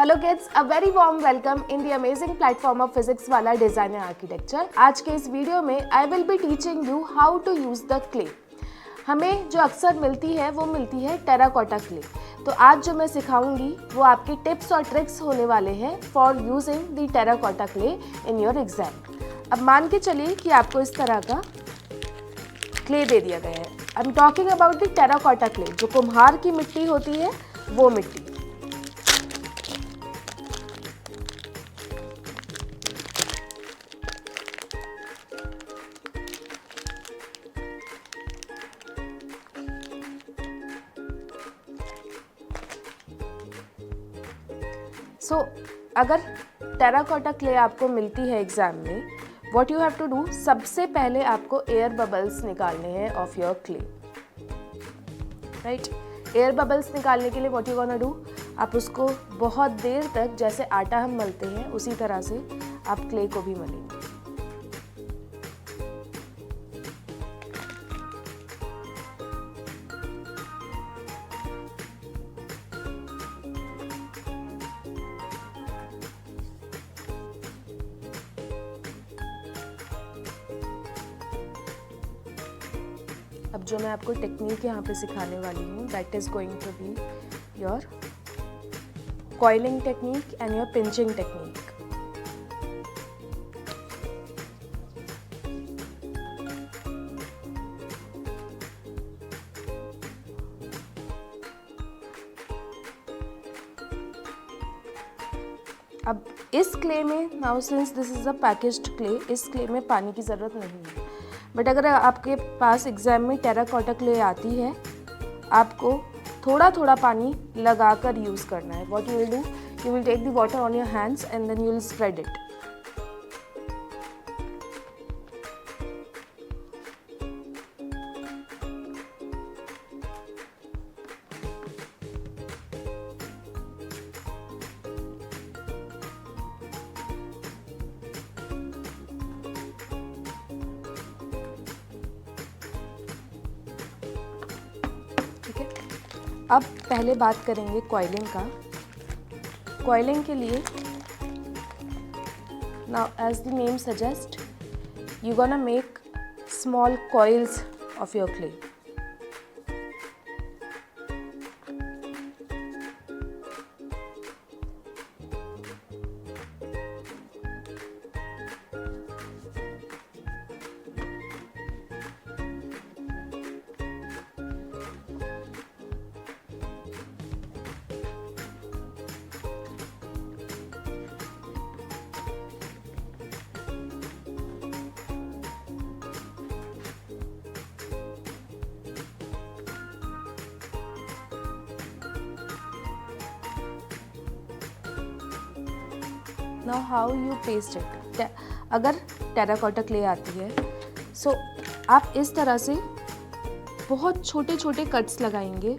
Hello kids, a very warm welcome in the amazing platform of Physics Wala Design and Architecture. आज के इस video में I will be teaching you how to use the clay. हमें जो अक्सर मिलती है वो मिलती है टेराकोटा क्ले। तो आज जो मैं सिखाऊंगी वो आपके टिप्स और ट्रिक्स होने वाले हैं for using the terracotta clay in your exam. अब मान के चलिए कि आपको इस तरह का क्ले दे दिया गया है। I am talking about the terracotta clay, जो कुम्हार की मिट्टी होती है वो मिट्टी। सो अगर टेराकोटा क्ले आपको मिलती है एग्जाम में, what you have to do, सबसे पहले आपको एयर बबल्स निकालने हैं off your clay, right. Air bubbles निकालने के लिए व्हाट यू गोना डू, आप उसको बहुत देर तक, जैसे आटा हम मलते हैं उसी तरह से आप क्ले को भी मलेंगे। अब जो मैं आपको टेक्निक यहाँ पे सिखाने वाली हूँ, that is going to be your coiling technique and your pinching technique. अब इस क्ले में, now since this is a packaged clay, इस क्ले में पानी की ज़रूरत नहीं है। बट अगर आपके पास एग्जाम में टेराकोटा क्ले आती है, आपको थोड़ा थोड़ा पानी लगाकर यूज़ करना है। What you will do, you will take the water on your hands and then you will spread it. अब पहले बात करेंगे कॉइलिंग का। कॉइलिंग के लिए, now as the name suggest, you gonna make small coils of your clay. Now how you paste it? अगर terracotta clay आती है, सो आप इस तरह से बहुत छोटे छोटे कट्स लगाएंगे।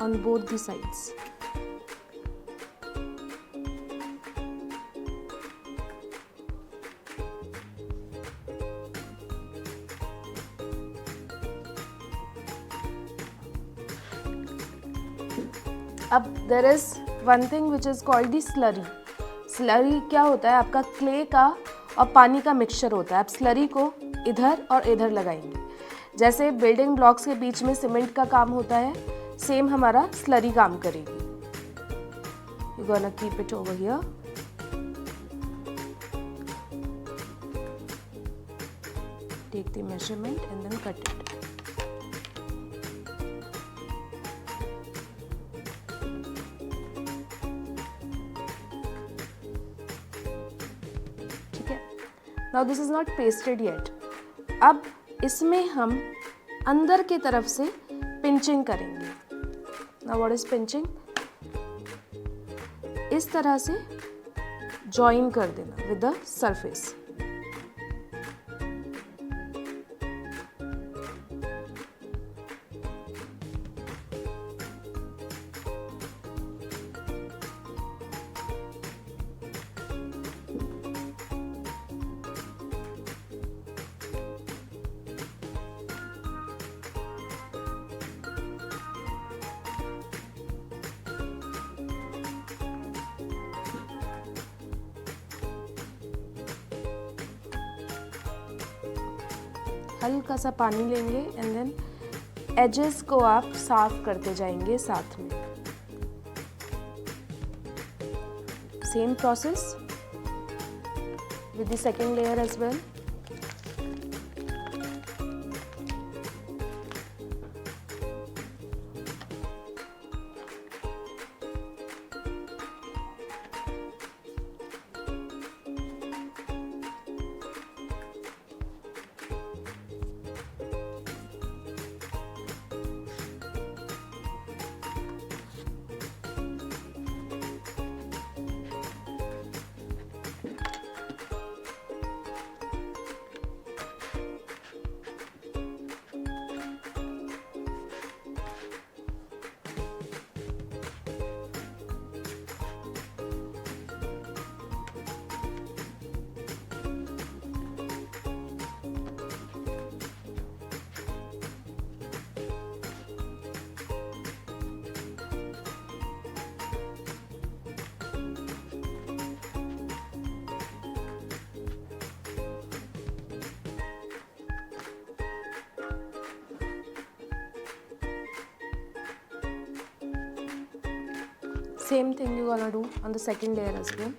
On both the sides. अब there is one thing which is called the slurry. Slurry क्या होता है, आपका क्ले का और पानी का मिक्सचर होता है। आप स्लरी को इधर और इधर लगाएंगे। जैसे बिल्डिंग ब्लॉक्स के बीच में सीमेंट का काम होता है, सेम हमारा स्लरी काम करेगी। You gonna keep it over here. Take the measurement and then cut it. ठीक है, now this is not pasted yet. अब इसमें हम अंदर की तरफ से पिंचिंग करेंगे। Now what is pinching? इस तरह से जॉइन कर देना with the surface। हल्का सा पानी लेंगे एंड देन एजेस को आप साफ करते जाएंगे साथ में। Same process with the second layer as well. Same thing you gonna do on the second layer as well.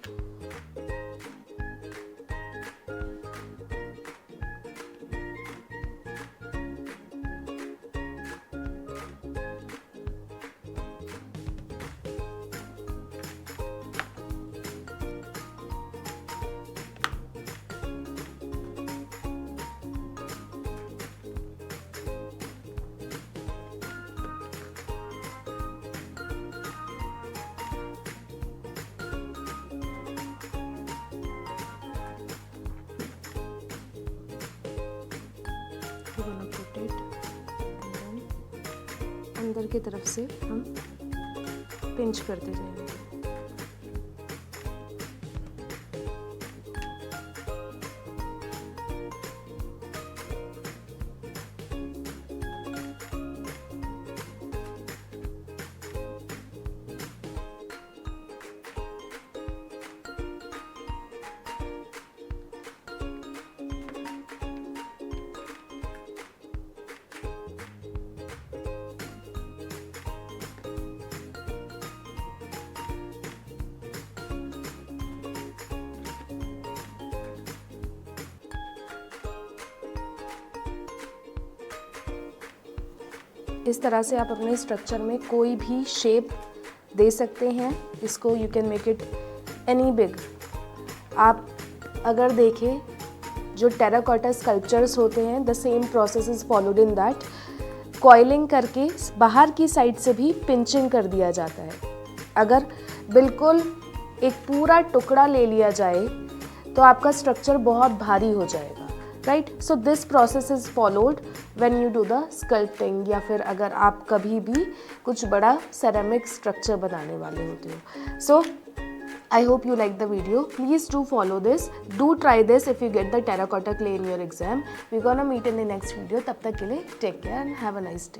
अंदर की तरफ से हम पिंच करते जाएंगे। इस तरह से आप अपने स्ट्रक्चर में कोई भी शेप दे सकते हैं। इसको you can make it any big. आप अगर देखें जो टेराकोटा स्कल्पचर्स होते हैं, the same process is followed in that. Coiling करके बाहर की साइड से भी पिंचिंग कर दिया जाता है। अगर बिल्कुल एक पूरा टुकड़ा ले लिया जाए तो आपका स्ट्रक्चर बहुत भारी हो जाएगा, right. So this process is followed when you do the sculpting, या फिर अगर आप कभी भी कुछ बड़ा सेरेमिक स्ट्रक्चर बनाने वाले होते हो। सो I hope you like the video. Please do follow this. Do try this if you get the terracotta clay in your exam. We're gonna meet in the next video. तब तक के लिए take care and have a nice day.